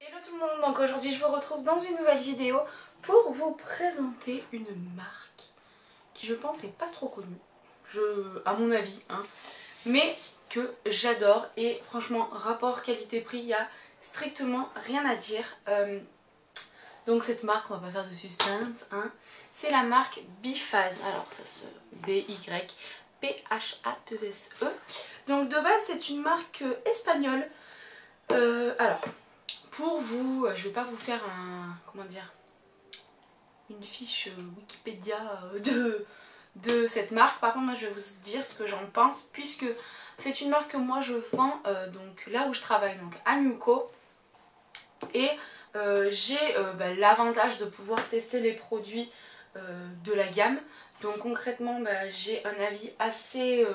Hello tout le monde, donc aujourd'hui je vous retrouve dans une nouvelle vidéo pour vous présenter une marque qui je pense n'est pas trop connue, à mon avis, hein, mais que j'adore et franchement rapport qualité-prix, il n'y a strictement rien à dire. Donc cette marque, on va pas faire de suspense, hein, c'est la marque Biphase, alors ça se B-Y-P-H-A-2-S-E. Donc de base c'est une marque espagnole. Alors pour vous, je vais pas vous faire une fiche Wikipédia de cette marque. Par contre moi je vais vous dire ce que j'en pense, puisque c'est une marque que moi je vends donc là où je travaille, donc à Newco, et j'ai l'avantage de pouvoir tester les produits de la gamme. Donc concrètement j'ai un avis assez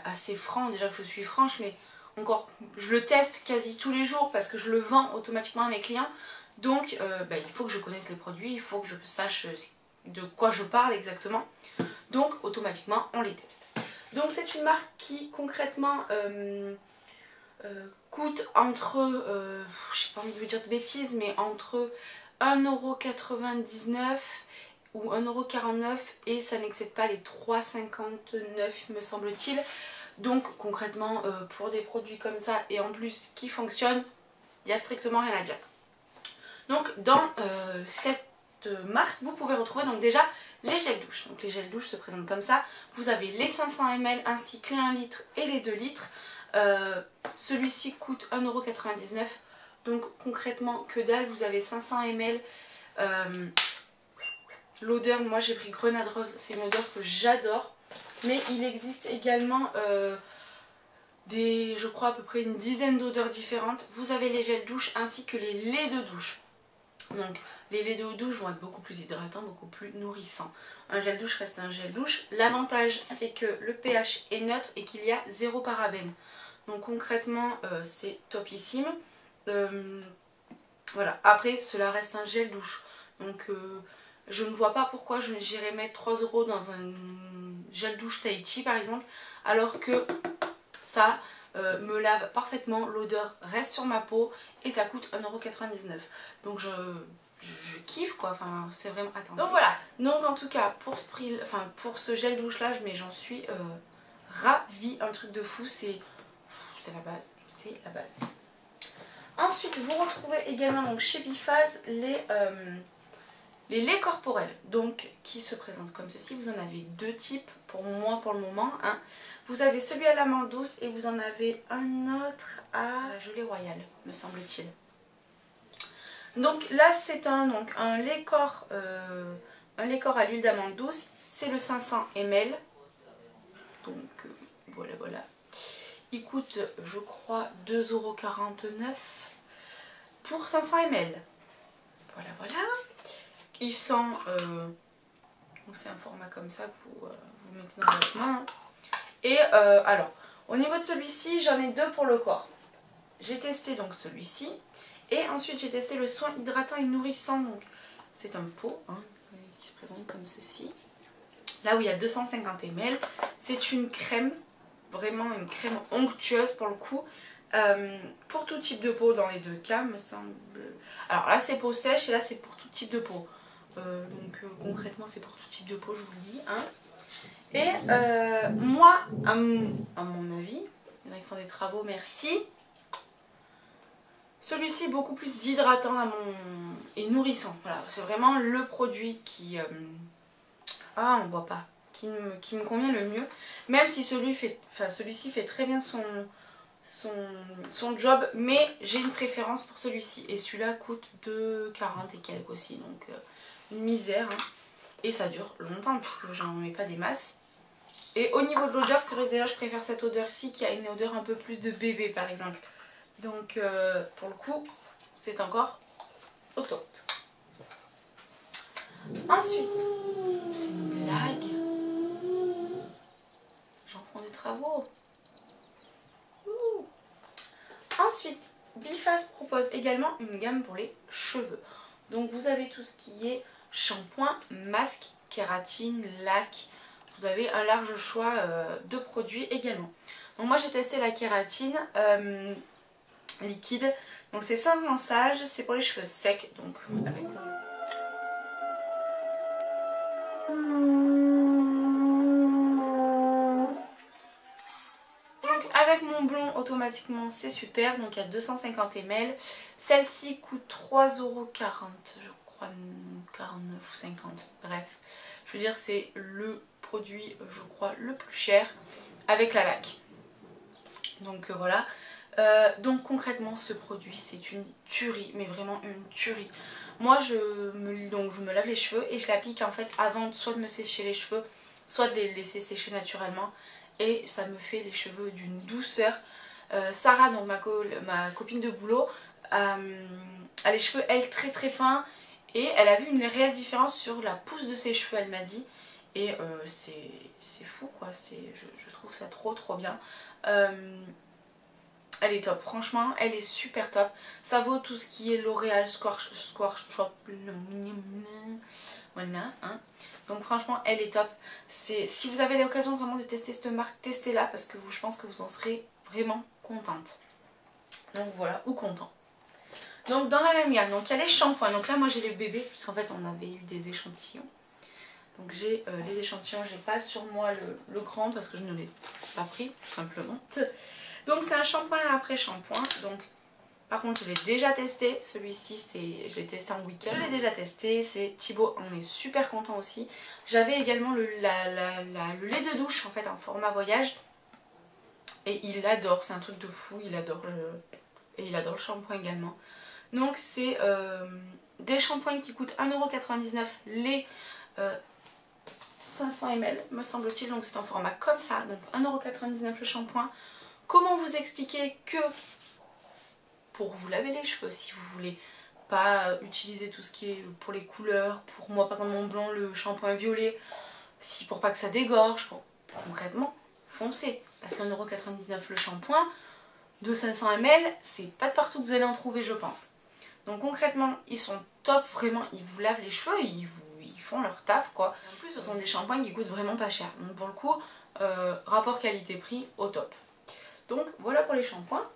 assez franc, déjà que je suis franche, mais encore je le teste quasi tous les jours parce que je le vends automatiquement à mes clients. Donc il faut que je connaisse les produits, il faut que je sache de quoi je parle exactement. Donc automatiquement on les teste. Donc c'est une marque qui concrètement coûte entre, j'ai pas envie de vous dire de bêtises, mais entre 1,99€ ou 1,49€ et ça n'excède pas les 3,59€ me semble-t-il. Donc concrètement pour des produits comme ça et en plus qui fonctionnent, il n'y a strictement rien à dire. Donc dans cette marque vous pouvez retrouver donc déjà les gels douche. Donc les gels douche se présentent comme ça. Vous avez les 500 ml ainsi que les 1 litre et les 2 litres. Celui-ci coûte 1,99€. Donc concrètement que dalle, vous avez 500 ml. L'odeur, moi j'ai pris grenade rose, c'est une odeur que j'adore. Mais il existe également je crois à peu près une dizaine d'odeurs différentes. Vous avez les gels douche ainsi que les laits de douche. Donc les laits de douche vont être beaucoup plus hydratants, beaucoup plus nourrissants. Un gel douche reste un gel douche. L'avantage c'est que le pH est neutre et qu'il y a 0 parabènes. Donc concrètement c'est topissime. Voilà, après cela reste un gel douche. Donc je ne vois pas pourquoi j'irais mettre 3€ dans un gel douche Tahiti par exemple, alors que ça me lave parfaitement, l'odeur reste sur ma peau et ça coûte 1,99€. Donc je kiffe quoi, enfin c'est vraiment... Attends. Donc voilà, donc en tout cas pour ce prix, pour ce gel douche là, mais j'en suis ravie, un truc de fou, c'est la base, c'est la base. Ensuite vous retrouvez également donc chez Biphase les laits corporels, donc qui se présentent comme ceci. Vous en avez deux types pour moi pour le moment, hein. Vous avez celui à l'amande douce et vous en avez un autre à la gelée royale me semble-t-il. Donc là c'est un lait corps à l'huile d'amande douce, c'est le 500 ml. Donc voilà. Il coûte je crois 2,49€ pour 500 ml. Voilà. Ils sont... c'est un format comme ça que vous mettez dans votre main. Et alors, au niveau de celui-ci, j'en ai deux pour le corps. J'ai testé donc celui-ci. Et ensuite, j'ai testé le soin hydratant et nourrissant. Donc, c'est un pot qui se présente comme ceci. Là où il y a 250 ml. C'est une crème, vraiment une crème onctueuse pour le coup. Pour tout type de peau dans les deux cas, me semble. Alors là, c'est peau sèche et là, c'est pour tout type de peau. Concrètement c'est pour tout type de peau, je vous le dis, hein. Et moi à mon avis, il y en a qui font des travaux, merci, celui-ci est beaucoup plus hydratant et nourrissant. Voilà, c'est vraiment le produit qui on voit pas, qui me convient le mieux, même si celui-ci fait très bien son job, mais j'ai une préférence pour celui-ci et celui-là coûte 2,40 et quelques aussi, donc une misère, hein. Et ça dure longtemps puisque j'en mets pas des masses. Et au niveau de l'odeur, c'est vrai que déjà je préfère cette odeur-ci qui a une odeur un peu plus de bébé par exemple. Donc pour le coup c'est encore au top. Ensuite, c'est une blague, j'en prends des travaux. Ensuite, Biphase propose également une gamme pour les cheveux. Donc vous avez tout ce qui est shampoing, masque, kératine, lac. Vous avez un large choix de produits également. Donc moi j'ai testé la kératine. liquide. Donc c'est sans rinçage, c'est pour les cheveux secs. Donc avec mon blond automatiquement c'est super. Donc il y a 250 ml. Celle-ci coûte 3,40 €, je crois, 49 ou 50. Bref, je veux dire c'est le produit je crois le plus cher avec la laque. Donc voilà. Donc concrètement ce produit c'est une tuerie, mais vraiment une tuerie. Moi je me lave les cheveux et je l'applique en fait avant soit de me sécher les cheveux, soit de les laisser sécher naturellement, et ça me fait les cheveux d'une douceur. Sarah, donc ma copine de boulot, a les cheveux elle très très fins, et elle a vu une réelle différence sur la pousse de ses cheveux, elle m'a dit, et c'est fou quoi, je trouve ça trop bien. Elle est top, franchement, elle est super top. Ça vaut tout ce qui est L'Oréal, Squash Shop, voilà, hein. Donc franchement, elle est top. Si vous avez l'occasion vraiment de tester cette marque, testez-la parce que je pense que vous en serez vraiment contente. Donc voilà, ou content. Donc dans la même gamme, donc il y a les shampoings. Donc là, moi j'ai les bébés, puisqu'en fait on avait eu des échantillons. Donc j'ai les échantillons, j'ai pas sur moi le grand parce que je ne l'ai pas pris, tout simplement. Donc c'est un shampoing après shampoing. Donc par contre je l'ai déjà testé. Celui-ci je l'ai testé en week-end. Je l'ai déjà testé. C'est Thibaut, on est super content aussi. J'avais également le lait de douche en fait en format voyage. Et il adore, c'est un truc de fou, il adore. Et il adore le shampoing également. Donc c'est des shampoings qui coûtent 1,99 € les 500 ml me semble-t-il. Donc c'est en format comme ça. Donc 1,99 € le shampoing. Comment vous expliquer que pour vous laver les cheveux, si vous voulez pas utiliser tout ce qui est pour les couleurs, pour moi par exemple mon blond, le shampoing violet, si pour pas que ça dégorge, concrètement, foncez. Parce qu'1,99 € le shampoing de 500 ml, c'est pas de partout que vous allez en trouver je pense. Donc concrètement, ils sont top, vraiment, ils vous lavent les cheveux, ils font leur taf quoi. En plus ce sont des shampoings qui coûtent vraiment pas cher. Donc pour le coup, rapport qualité-prix au top. Donc voilà pour les shampoings.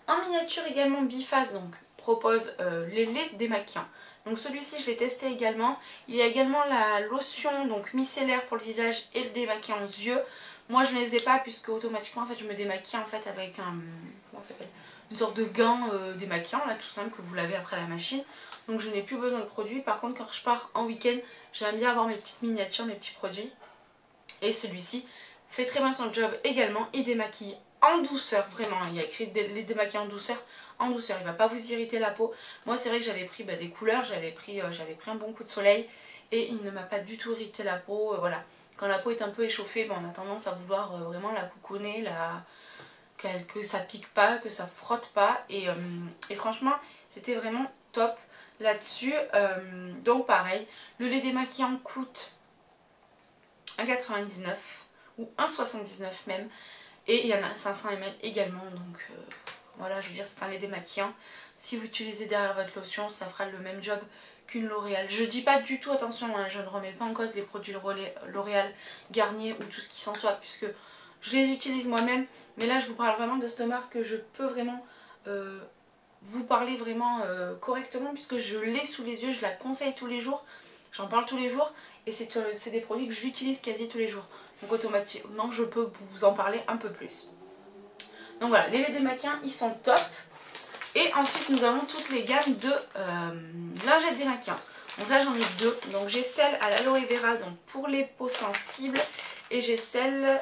En miniature également Biphase donc propose les laits démaquillants. Donc celui-ci je l'ai testé également. Il y a également la lotion donc micellaire pour le visage et le démaquillant aux yeux. Moi je ne les ai pas puisque automatiquement en fait je me démaquille en fait avec un comment ça s'appelle, une sorte de gant démaquillant là tout simple que vous lavez après la machine. Donc je n'ai plus besoin de produits. Par contre quand je pars en week-end j'aime bien avoir mes petites miniatures, mes petits produits. Et celui-ci fait très bien son job également. Il démaquille en douceur, vraiment, il y a écrit les démaquillants en douceur, il va pas vous irriter la peau. Moi c'est vrai que j'avais pris des couleurs, j'avais pris un bon coup de soleil et il ne m'a pas du tout irrité la peau, voilà. Quand la peau est un peu échauffée, on a tendance à vouloir vraiment la couconner, que ça pique pas, que ça frotte pas, et franchement c'était vraiment top là-dessus. Donc pareil, le lait démaquillant coûte 1,99 € ou 1,79 € même. Et il y en a 500 ml également, donc voilà, je veux dire c'est un lait démaquillant. Si vous utilisez derrière votre lotion, ça fera le même job qu'une L'Oréal. Je dis pas du tout, attention, hein, je ne remets pas en cause les produits L'Oréal, Garnier ou tout ce qui s'en soit, puisque je les utilise moi-même. Mais là je vous parle vraiment de cette marque que je peux vraiment vous parler vraiment correctement, puisque je l'ai sous les yeux, je la conseille tous les jours, j'en parle tous les jours, et c'est des produits que j'utilise quasi tous les jours. Donc automatiquement je peux vous en parler un peu plus. Donc voilà, les laits démaquillants ils sont top. Et ensuite nous avons toutes les gammes de lingettes démaquillantes. Donc là j'en ai deux. Donc j'ai celle à l'aloe vera donc pour les peaux sensibles. Et j'ai celle,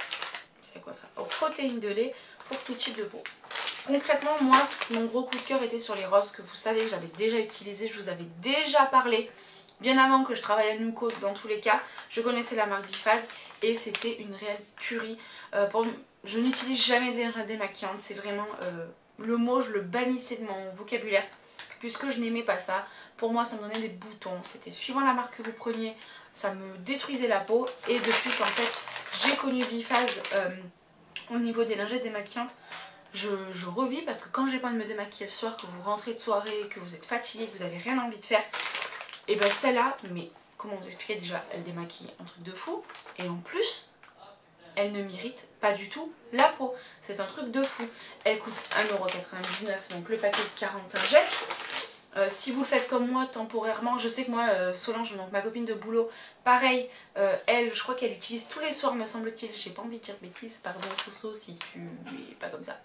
c'est quoi ça, aux protéines de lait pour tout type de peau. Concrètement moi mon gros coup de cœur était sur les roses que vous savez que j'avais déjà utilisé. Je vous avais déjà parlé bien avant que je travaille à Nuco. Dans tous les cas je connaissais la marque Biphase. Et c'était une réelle tuerie. Je n'utilise jamais de lingettes démaquillantes. C'est vraiment le mot, je le bannissais de mon vocabulaire. Puisque je n'aimais pas ça. Pour moi ça me donnait des boutons. C'était suivant la marque que vous preniez. Ça me détruisait la peau. Et depuis qu'en fait j'ai connu Biphase au niveau des lingettes démaquillantes, je revis. Parce que quand j'ai pas envie de me démaquiller le soir, que vous rentrez de soirée, que vous êtes fatigué, que vous avez rien envie de faire, et ben celle-là, mais comment vous expliquer, déjà elle démaquille un truc de fou, et en plus elle ne m'irrite pas du tout la peau. C'est un truc de fou. Elle coûte 1,99 €, donc le paquet de 41 gels. Si vous le faites comme moi temporairement, je sais que moi, Solange, donc ma copine de boulot, pareil, elle, je crois qu'elle l'utilise tous les soirs me semble-t-il, j'ai pas envie de dire bêtises, pardon Trousseau si tu es pas comme ça,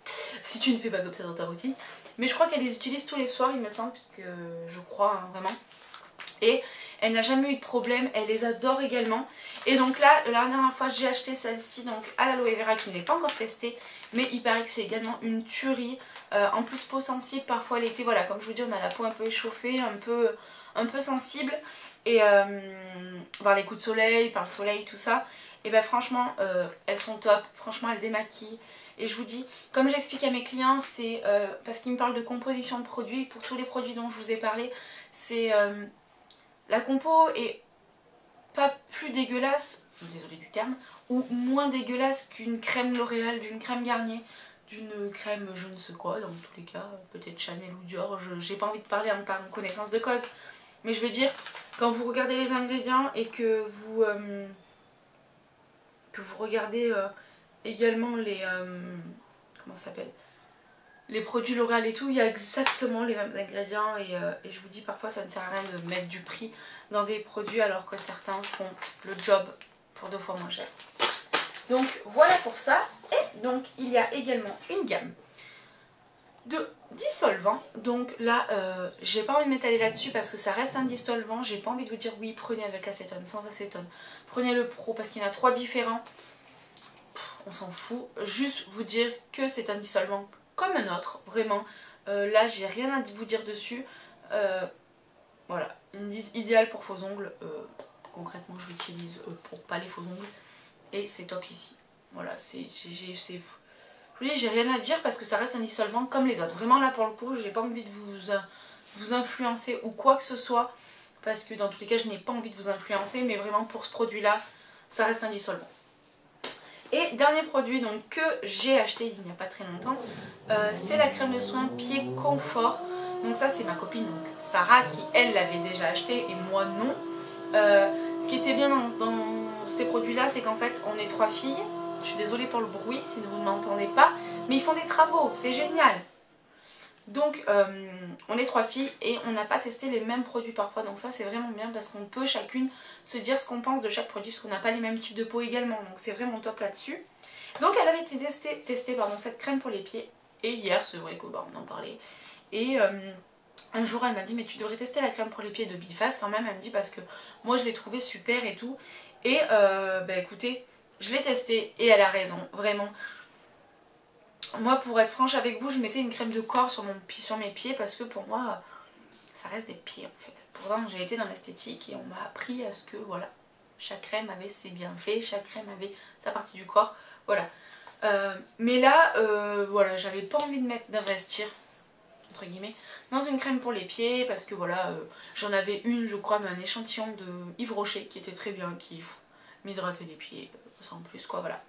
si tu ne fais pas comme ça dans ta routine, mais je crois qu'elle les utilise tous les soirs il me semble, puisque je crois hein, vraiment, et elle n'a jamais eu de problème, elle les adore également. Et donc là, la dernière fois j'ai acheté celle-ci donc à l'aloe vera qui n'est pas encore testée, mais il paraît que c'est également une tuerie. En plus peau sensible, parfois l'été, voilà, comme je vous dis on a la peau un peu échauffée, un peu sensible, et par les coups de soleil, par le soleil, tout ça, et ben franchement elles sont top, franchement elles démaquillent. Et je vous dis, comme j'explique à mes clients, c'est parce qu'ils me parlent de composition de produits, pour tous les produits dont je vous ai parlé, c'est la compo est pas plus dégueulasse, désolée du terme, ou moins dégueulasse qu'une crème L'Oréal, d'une crème Garnier, d'une crème je ne sais quoi, dans tous les cas, peut-être Chanel ou Dior, j'ai pas envie de parler par connaissance de cause. Mais je veux dire, quand vous regardez les ingrédients et que vous regardez également les... comment ça s'appelle ? Les produits L'Oréal et tout, il y a exactement les mêmes ingrédients et je vous dis parfois ça ne sert à rien de mettre du prix dans des produits alors que certains font le job pour 2 fois moins cher. Donc voilà pour ça. Et donc il y a également une gamme de dissolvants. Donc là j'ai pas envie de m'étaler là-dessus parce que ça reste un dissolvant. J'ai pas envie de vous dire oui prenez avec acétone, sans acétone. Prenez le pro parce qu'il y en a 3 différents. On s'en fout. Juste vous dire que c'est un dissolvant comme un autre, vraiment. Là j'ai rien à vous dire dessus. Voilà, idéal pour faux ongles. Concrètement je l'utilise pour pas les faux ongles. Et c'est top ici. Voilà, je vous dis j'ai rien à dire parce que ça reste un dissolvant comme les autres. Vraiment là pour le coup j'ai pas envie de vous influencer ou quoi que ce soit. Parce que dans tous les cas je n'ai pas envie de vous influencer. Mais vraiment pour ce produit là ça reste un dissolvant. Et dernier produit donc, que j'ai acheté il n'y a pas très longtemps, c'est la crème de soin Pied Confort. Donc ça c'est ma copine donc Sarah qui elle l'avait déjà acheté et moi non. Ce qui était bien dans ces produits là c'est qu'en fait on est 3 filles. Je suis désolée pour le bruit si vous ne m'entendez pas, mais ils font des travaux, c'est génial. Donc on est 3 filles et on n'a pas testé les mêmes produits parfois, donc ça c'est vraiment bien parce qu'on peut chacune se dire ce qu'on pense de chaque produit parce qu'on n'a pas les mêmes types de peau également, donc c'est vraiment top là-dessus. Donc elle avait été testée cette crème pour les pieds et hier c'est vrai qu'on en parlait et un jour elle m'a dit mais tu devrais tester la crème pour les pieds de Biface quand même, elle me dit parce que moi je l'ai trouvée super et tout et bah écoutez je l'ai testée et elle a raison vraiment. Moi pour être franche avec vous je mettais une crème de corps sur mes pieds parce que pour moi ça reste des pieds en fait. Pourtant j'ai été dans l'esthétique et on m'a appris à ce que voilà, chaque crème avait ses bienfaits, chaque crème avait sa partie du corps, voilà. Mais là voilà, j'avais pas envie d'investir entre guillemets dans une crème pour les pieds parce que voilà, j'en avais une je crois mais un échantillon de Yves Rocher qui était très bien, qui m'hydratait les pieds sans plus quoi, voilà.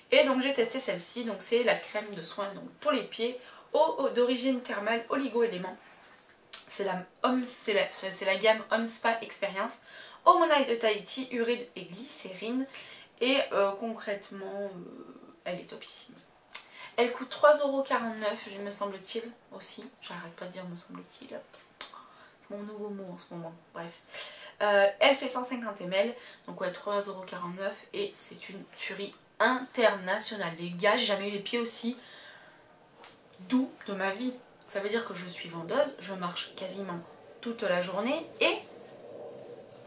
Et donc j'ai testé celle-ci, donc c'est la crème de soin donc, pour les pieds d'origine thermale oligo-éléments. C'est la gamme Home Spa Experience, hormonale de Tahiti, urée et glycérine. Et concrètement, elle est topissime. Elle coûte 3,49 €, me semble-t-il aussi. J'arrête pas de dire me semble-t-il. C'est mon nouveau mot en ce moment, bref. Elle fait 150 ml, donc ouais 3,49 € et c'est une tuerie internationale. Les gars, j'ai jamais eu les pieds aussi doux de ma vie. Ça veut dire que je suis vendeuse, je marche quasiment toute la journée et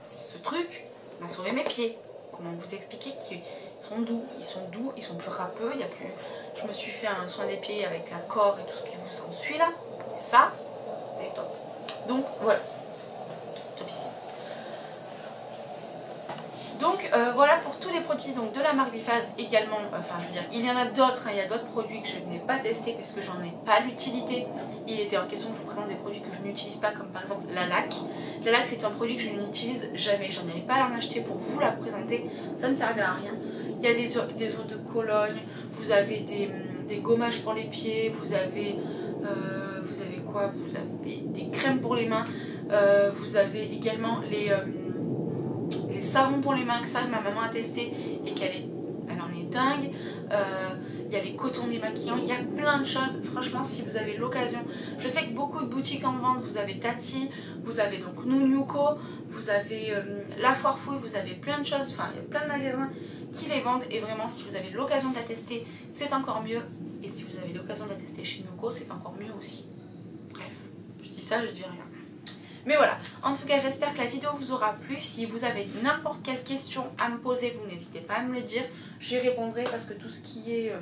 ce truc m'a sauvé mes pieds. Comment vous expliquer qu'ils sont doux, ils sont plus râpeux, il y a plus... Je me suis fait un soin des pieds avec la corde et tout ce qui vous s'ensuit là. Ça, c'est top. Donc voilà, top ici. Donc voilà pour tous les produits donc, de la marque Biface également, enfin je veux dire il y en a d'autres, hein, il y a d'autres produits que je n'ai pas testés puisque j'en ai pas l'utilité. Il était hors de question que je vous présente des produits que je n'utilise pas comme par exemple la laque. La laque c'est un produit que je n'utilise jamais, j'en ai pas à en acheter pour vous la présenter, ça ne servait à rien. Il y a des eaux de Cologne, vous avez des gommages pour les pieds, vous avez quoi, vous avez des crèmes pour les mains, vous avez également les savons pour les mains que ça ma maman a testé et elle en est dingue. Il y a les cotons démaquillants, il y a plein de choses. Franchement, si vous avez l'occasion, je sais que beaucoup de boutiques en vendent. Vous avez Tati, vous avez donc Nunyuko, vous avez La Foire Fouille, vous avez plein de choses. Enfin, il y a plein de magasins qui les vendent. Et vraiment, si vous avez l'occasion de la tester, c'est encore mieux. Et si vous avez l'occasion de la tester chez Nunyuko, c'est encore mieux aussi. Bref, je dis ça, je dis rien. Mais voilà, en tout cas j'espère que la vidéo vous aura plu. Si vous avez n'importe quelle question à me poser, vous n'hésitez pas à me le dire. J'y répondrai parce que tout ce qui est,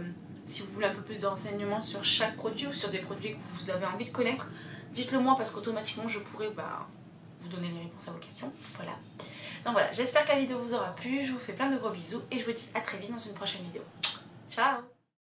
si vous voulez un peu plus de renseignements sur chaque produit ou sur des produits que vous avez envie de connaître, dites-le moi parce qu'automatiquement je pourrai vous donner les réponses à vos questions. Voilà. Donc voilà, j'espère que la vidéo vous aura plu. Je vous fais plein de gros bisous et je vous dis à très vite dans une prochaine vidéo. Ciao!